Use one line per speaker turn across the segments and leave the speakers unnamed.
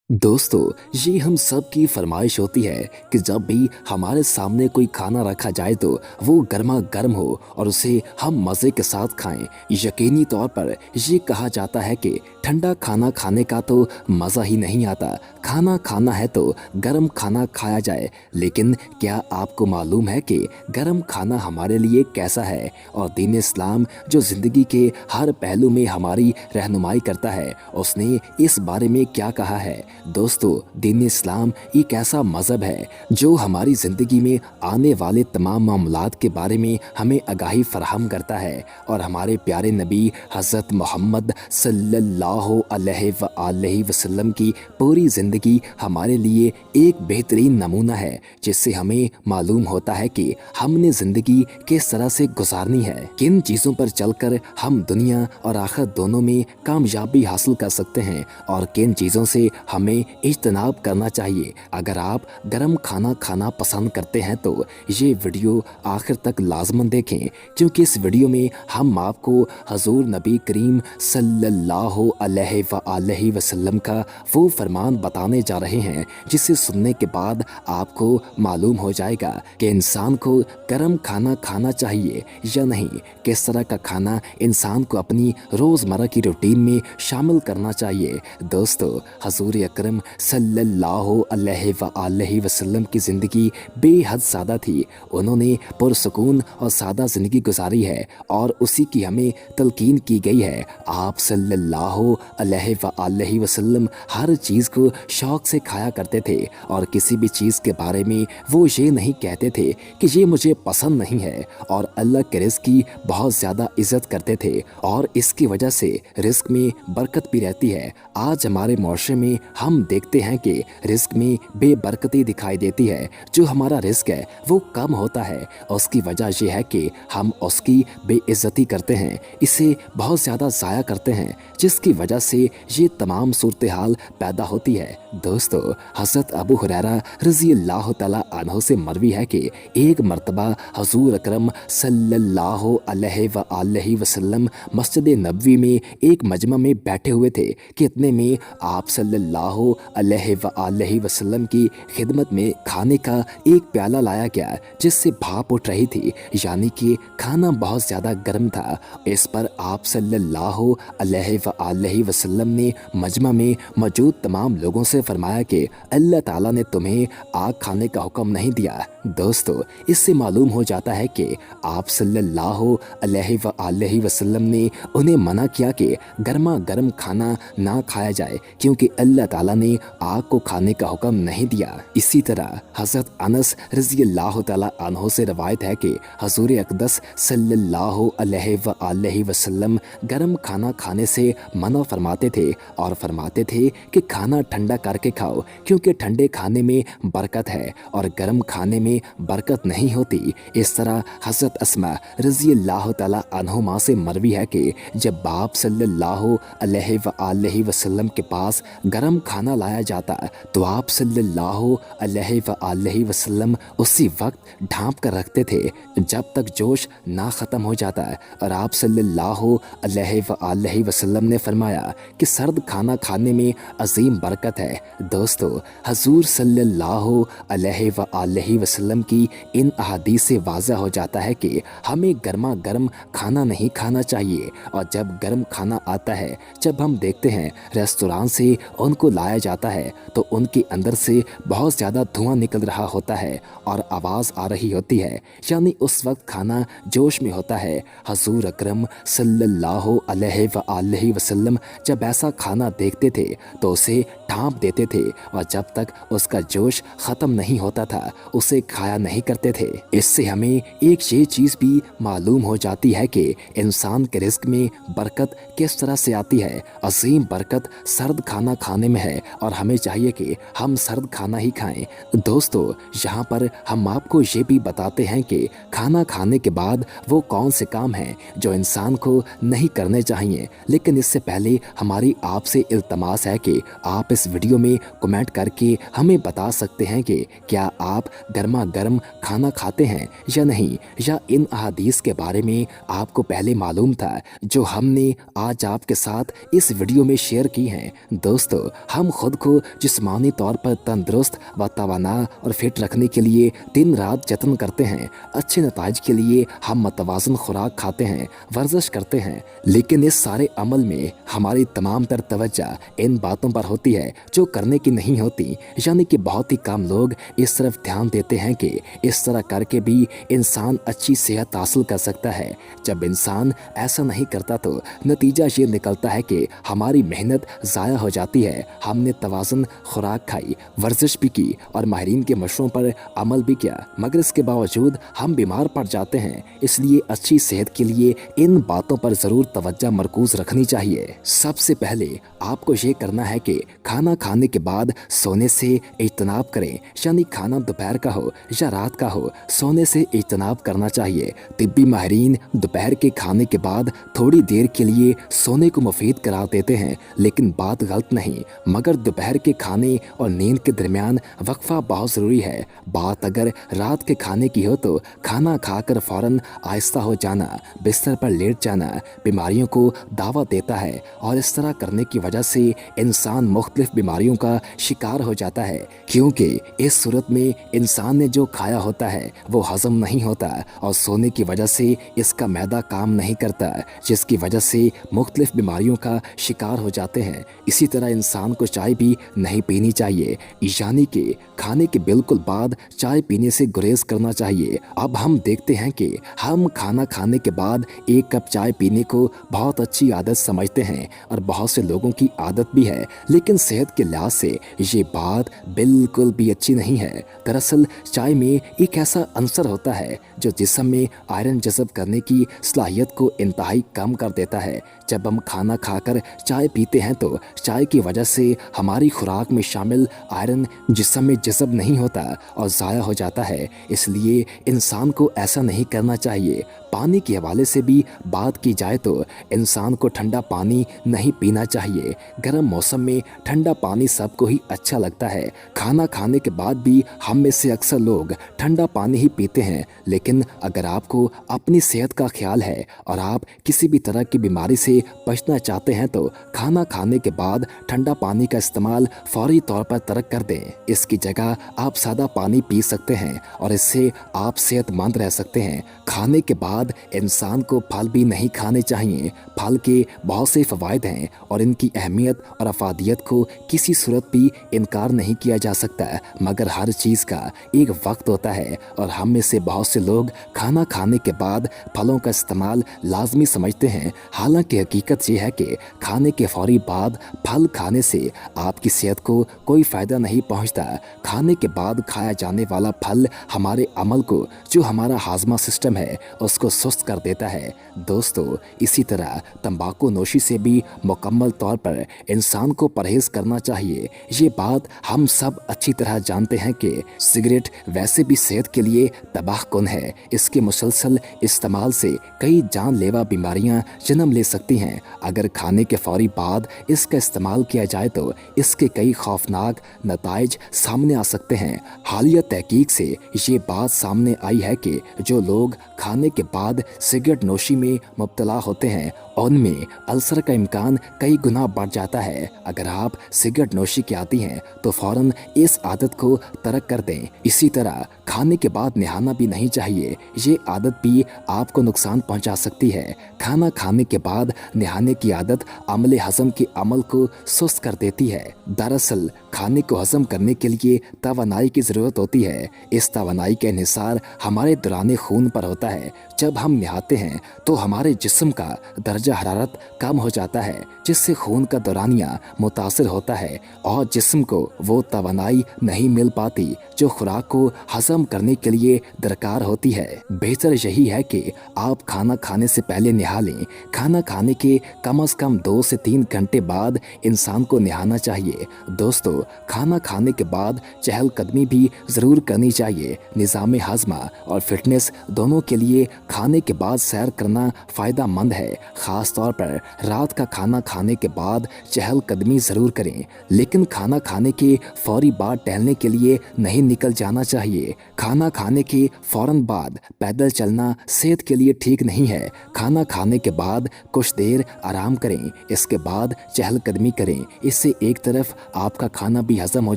दोस्तों, ये हम सब की फरमाइश होती है कि जब भी हमारे सामने कोई खाना रखा जाए तो वो गर्मा गर्म हो और उसे हम मज़े के साथ खाएं। यकीनी तौर पर ये कहा जाता है कि ठंडा खाना खाने का तो मज़ा ही नहीं आता। खाना खाना है तो गर्म खाना खाया जाए। लेकिन क्या आपको मालूम है कि गर्म खाना हमारे लिए कैसा है? और दीन इस्लाम जो ज़िंदगी के हर पहलू में हमारी रहनुमाई करता है, उसने इस बारे में क्या कहा है? दोस्तों, दीन इस्लाम एक ऐसा मज़हब है जो हमारी ज़िंदगी में आने वाले तमाम मामलात के बारे में हमें आगाही फराहम करता है। और हमारे प्यारे नबी हज़रत मोहम्मद सल्लल्लाहु अलैहि वसल्लम की पूरी ज़िंदगी हमारे लिए एक बेहतरीन नमूना है, जिससे हमें मालूम होता है कि हमने ज़िंदगी किस तरह से गुजारनी है, किन चीज़ों पर चलकर हम दुनिया और आखिरत दोनों में कामयाबी हासिल कर सकते हैं और किन चीज़ों से हमें इज्तनाब करना चाहिए। अगर आप गर्म खाना खाना पसंद करते हैं तो ये वीडियो आखिर तक लाजमन देखें, क्योंकि इस वीडियो में हम आपको हजूर नबी करीम सल्लल्लाहु अलैहि वसल्लम का वो फरमान बताने जा रहे हैं जिसे सुनने के बाद आपको मालूम हो जाएगा कि इंसान को गर्म खाना खाना चाहिए या नहीं, किस तरह का खाना इंसान को अपनी रोज़मर्रा की रूटीन में शामिल करना चाहिए। दोस्तों, हजूर अकरम सल्लल्लाहु अलैहि वसल्लम की ज़िंदगी बेहद सादा थी। उन्होंने पुरसुकून और सादा ज़िंदगी गुजारी है और उसी की हमें तलकीन की गई है। आप सल्लल्लाहु अलैहि वसल्लम हर चीज़ को शौक़ से खाया करते थे और किसी भी चीज़ के बारे में वो ये नहीं कहते थे कि ये मुझे पसंद नहीं है, और अल्लाह के रिज़्क़ की बहुत ज़्यादा इज़्ज़त करते थे और इसकी वजह से रिज़्क़ में बरकत भी रहती है। आज हमारे मुआशरे में हम देखते हैं कि रिज़्क़ में बेबरकती दिखाई देती है। जो हमारा रिज़्क़ है वो कम होता है, उसकी वजह यह है कि हम उसकी बेइज्जती करते हैं, इसे बहुत ज़्यादा ज़ाया करते हैं, जिसकी वजह से ये तमाम सूरत हाल पैदा होती है। दोस्तों, हज़रत अबू हुरैरा रज़ियल्लाहु तआला अन्हु से मरवी है कि एक मरतबा हजूर अकरम सल्लल्लाहु अलैहि वसल्लम मस्जिद नबवी में एक मजमा में बैठे हुए थे कि इतने में आप सल्लल्लाहु अलैहि वसल्लम की खिदमत में खाने का एक प्याला लाया गया जिससे भाप उठ रही थी, यानी कि खाना बहुत ज़्यादा गर्म था। इस पर आप सल्लल्लाहु अलैहि वसल्लम ने मजमा में मौजूद तमाम लोगों से फरमाया कि अल्लाह ताला ने तुम्हें आग खाने का हुक्म नहीं दिया। दोस्तों, इससे मालूम हो जाता है कि आप सल्लल्लाहु अलैहि वसल्लम ने उन्हें मना किया कि गर्मा गर्म खाना ना खाया जाए, क्योंकि अल्लाह ताला ने आग को खाने का हुक्म नहीं दिया। इसी तरह हज़रत अनस रज़ियल्लाहु तआला अन्हु से रवायत है कि हजूर अक़दस सल्लल्लाहु अलैहि वसल्लम गर्म खाना खाने से मना फरमाते थे और फरमाते थे कि खाना ठंडा करके खाओ, क्योंकि ठंडे खाने में बरकत है और गर्म खाने में बरकत नहीं होती। इस तरह हज़रत अस्मा रज़ियल्लाहु तआला अन्हुमा से मरवी है कि जब आप सल्लल्लाहु अलैहि वसल्लम के पास गर्म खाना लाया जाता तो आप सल्लल्लाहु अलैहि वसल्लम उसी वक्त ढांप कर रखते थे जब तक जोश ना ख़त्म हो जाता, और आप सल्लल्लाहु अलैहि वसल्लम ने फरमाया कि सर्द खाना खाने में अजीम बरकत है। दोस्तों, हजूर सल्लल्लाहु अलैहि वसल्लम की इन अहादीस से वाज़ा हो जाता है कि हमें गर्मा गर्म खाना नहीं खाना चाहिए। और जब गर्म खाना आता है, जब हम देखते हैं रेस्तोरां से उनको लाया जाता है तो उनके अंदर से बहुत ज़्यादा धुआं निकल रहा होता है और आवाज़ आ रही होती है, यानी उस वक्त खाना जोश में होता है। हजूर अकरम सल्लल्लाहु अलैहि वसल्लम जब ऐसा खाना देखते थे तो उसे ढांप देते थे और जब तक उसका जोश ख़त्म नहीं होता था उसे खाया नहीं करते थे। इससे हमें एक ये चीज़ भी मालूम हो जाती है कि इंसान के रिज़्क़ में बरकत किस तरह से आती है। अजीम बरकत सर्द खाना खाने में है और हमें चाहिए कि हम सर्द खाना ही खाएं। दोस्तों, यहाँ पर हम आपको ये भी बताते हैं कि खाना खाने के बाद वो कौन से काम हैं जो इंसान को नहीं करने चाहिए। लेकिन इससे पहले हमारी आपसे इल्तमास है कि आप इस वीडियो में कमेंट करके हमें बता सकते हैं कि क्या आप गर्मा गर्मा गर्म खाना खाते हैं या नहीं, या इन अहादीस के बारे में आपको पहले मालूम था जो हमने आज आपके साथ इस वीडियो में शेयर की हैं। दोस्तों, हम खुद को जिस्मानी तौर पर तंदुरुस्त व तवाना और फिट रखने के लिए दिन रात जतन करते हैं। अच्छे नताइज के लिए हम मतवाजन खुराक खाते हैं, वर्जिश करते हैं, लेकिन इस सारे अमल में हमारी तमाम तर तवज्जो इन बातों पर होती है जो करने की नहीं होती। यानी कि बहुत ही कम लोग इस तरफ ध्यान देते हैं कि इस तरह करके भी इंसान अच्छी सेहत हासिल कर सकता है। जब इंसान ऐसा नहीं करता तो नतीजा ये निकलता है कि हमारी मेहनत ज़ाया हो जाती है। हमने तवाज़ुन खुराक खाई, वर्जिश भी की और माहिरीन के मशवरों पर अमल भी किया, मगर इसके बावजूद हम बीमार पड़ जाते हैं। इसलिए अच्छी सेहत के लिए इन बातों पर ज़रूर तवज्जो मरकूज़ रखनी चाहिए। सबसे पहले आपको ये करना है कि खाना खाने के बाद सोने से इज्तनाब करें। यानी खाना दोपहर का हो या रात का हो, सोने से इज्तनाब करना चाहिए। तिब्बी माहिरीन दोपहर के खाने के बाद थोड़ी देर के लिए सोने को मुफीद करार देते हैं, लेकिन बात गलत नहीं। मगर दोपहर के खाने और नींद के दरमियान वक्फा बहुत ज़रूरी है। बात अगर रात के खाने की हो तो खाना खाकर फ़ौरन आहिस्ता हो जाना, बिस्तर पर लेट जाना बीमारियों को दावा देता है, और इस तरह करने की वजह से इंसान मुख्तलिफ बीमारियों का शिकार हो जाता है, क्योंकि इस सूरत में इंसान ने जो खाया होता है वो हजम नहीं होता और सोने की वजह से इसका मैदा काम नहीं करता, जिसकी वजह से मुख्तलिफ बीमारियों का शिकार हो जाते हैं। इसी तरह इंसान को चाय भी नहीं पीनी चाहिए, यानी कि खाने के बिल्कुल बाद चाय पीने से गुरेज करना चाहिए। अब हम देखते हैं कि हम खाना खाने के बाद एक कप चाय पीने को बहुत अच्छी आदत समझते हैं और बहुत से लोगों की आदत भी है, लेकिन सेहत के लिहाज से ये बात बिल्कुल भी अच्छी नहीं है। दरअसल चाय में एक ऐसा अंसर होता है जो जिस्म में आयरन जज़ब करने की सलाहियत को इंतहाई कम कर देता है। जब हम खाना खाकर चाय पीते हैं तो चाय की वजह से हमारी खुराक में शामिल आयरन जिस्म में जज़ब नहीं होता और ज़ाया हो जाता है। इसलिए इंसान को ऐसा नहीं करना चाहिए। पानी के हवाले से भी बात की जाए तो इंसान को ठंडा पानी नहीं पीना चाहिए। गर्म मौसम में ठंडा पानी सबको ही अच्छा लगता है। खाना खाने के बाद भी हम में से अक्सर लोग ठंडा पानी ही पीते हैं, लेकिन अगर आपको अपनी सेहत का ख्याल है और आप किसी भी तरह की बीमारी से बचना चाहते हैं तो खाना खाने के बाद ठंडा पानी का इस्तेमाल फौरी तौर पर तर्क कर दें। इसकी जगह आप सादा पानी पी सकते हैं और इससे आप सेहतमंद रह सकते हैं। खाने के बाद इंसान को फल भी नहीं खाने चाहिए। फल के बहुत से फ़वाइद हैं और इनकी अहमियत और अफादियत को किसी सूरत भी इनकार नहीं किया जा सकता, मगर हर चीज़ का एक वक्त होता है और हम में से बहुत से लोग खाना खाने के बाद फलों का इस्तेमाल लाजमी समझते हैं। हालांकि हकीकत ये है कि खाने के फौरी बाद फल खाने से आपकी सेहत को कोई फ़ायदा नहीं पहुंचता। खाने के बाद खाया जाने वाला फल हमारे अमल को, जो हमारा हाजमा सिस्टम है, उसको सुस्त कर देता है। दोस्तों, इसी तरह तंबाकू नोशी से भी मुकम्मल तौर पर इंसान को परहेज़ करना चाहिए। ये बात हम सब अच्छी तरह जानते हैं कि सिगरेट वैसे भी सेहत के लिए तबाहकुन है। इसके मुसलसल इस्तेमाल से कई जानलेवा बीमारियां जन्म ले सकती हैं। अगर खाने के फौरी बाद इसका इस्तेमाल किया जाए तो इसके कई खौफनाक नताइज सामने आ सकते हैं। हालिया तहकीक से ये बात सामने आई है कि जो लोग खाने के बाद सिगरेट नोशी में मुब्तला होते हैं उनमें अल्सर का इम्कान कई गुना बढ़ जाता है। अगर आप सिगरेट नोशी के आदी हैं तो फ़ौरन इस आदत को तर्क कर दें। इसी तरह खाने के बाद नहाना भी नहीं चाहिए। ये आदत भी आपको नुकसान पहुंचा सकती है। खाना खाने के बाद नहाने की आदत अमले हज़म के अमल को सुस्त कर देती है। दरअसल खाने को हज़म करने के लिए तवानाई की ज़रूरत होती है। इस तवानाई का इन्हिसार हमारे दौरान खून पर होता है। जब हम नहाते हैं तो हमारे जिस्म का दर्जा हरारत कम हो जाता है, जिससे खून का दौरानिया मुतासर होता है और जिस्म को वो तवानाई नहीं मिल पाती जो खुराक को हज़म करने के लिए दरकार होती है। बेहतर यही है कि आप खाना खाने से पहले नहा लें। खाना खाने के कम से कम 2 से 3 घंटे बाद इंसान को नहाना चाहिए। दोस्तों, खाना खाने के बाद चहलकदमी भी ज़रूर करनी चाहिए। निज़ाम हाजमा और फिटनेस दोनों के लिए खाने के बाद सैर करना फ़ायदा मंद है। खास तौर पर रात का खाना खाने के बाद चहलकदमी ज़रूर करें, लेकिन खाना खाने के फौरी बाद टहलने के लिए नहीं निकल जाना चाहिए। खाना खाने के फौरन बाद पैदल चलना सेहत के लिए ठीक नहीं है। खाना खाने के बाद कुछ देर आराम करें, इसके बाद चहलकदमी करें। इससे एक तरफ आपका खाना भी हजम हो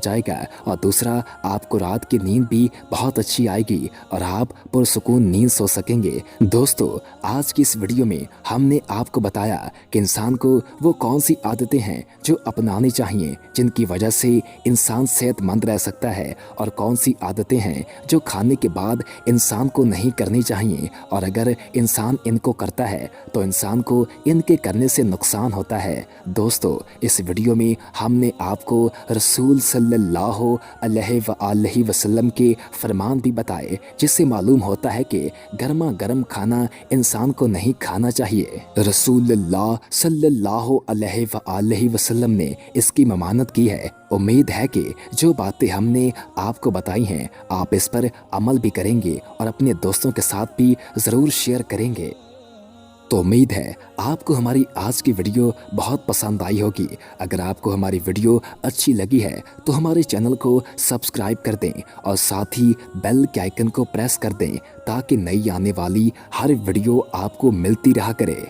जाएगा और दूसरा आपको रात की नींद भी बहुत अच्छी आएगी और आप पुरसुकून नींद सो सकेंगे। दोस्तों, आज की इस वीडियो में हमने आपको बताया कि इंसान को वो कौन सी आदतें हैं जो अपनानी चाहिए जिनकी वजह से इंसान सेहतमंद रह सकता है, और कौन सी आदतें हैं जो खाने के बाद इंसान को नहीं करनी चाहिए, और अगर इंसान इनको करता है तो इंसान को इनके करने से नुकसान होता है। दोस्तों, इस वीडियो में हमने आपको रसूल सल्लल्लाहु अलैहि वसल्लम के फरमान भी बताए, जिससे मालूम होता है कि गर्मा गर्म खाना इंसान को नहीं खाना चाहिए। रसूलुल्लाह सल्लल्लाहु अलैहि वसल्लम ने इसकी ममानत की है। उम्मीद है कि जो बातें हमने आपको बताई हैं आप इस पर अमल भी करेंगे और अपने दोस्तों के साथ भी ज़रूर शेयर करेंगे। तो उम्मीद है आपको हमारी आज की वीडियो बहुत पसंद आई होगी। अगर आपको हमारी वीडियो अच्छी लगी है तो हमारे चैनल को सब्सक्राइब कर दें और साथ ही बेल के आइकन को प्रेस कर दें ताकि नई आने वाली हर वीडियो आपको मिलती रहा करे।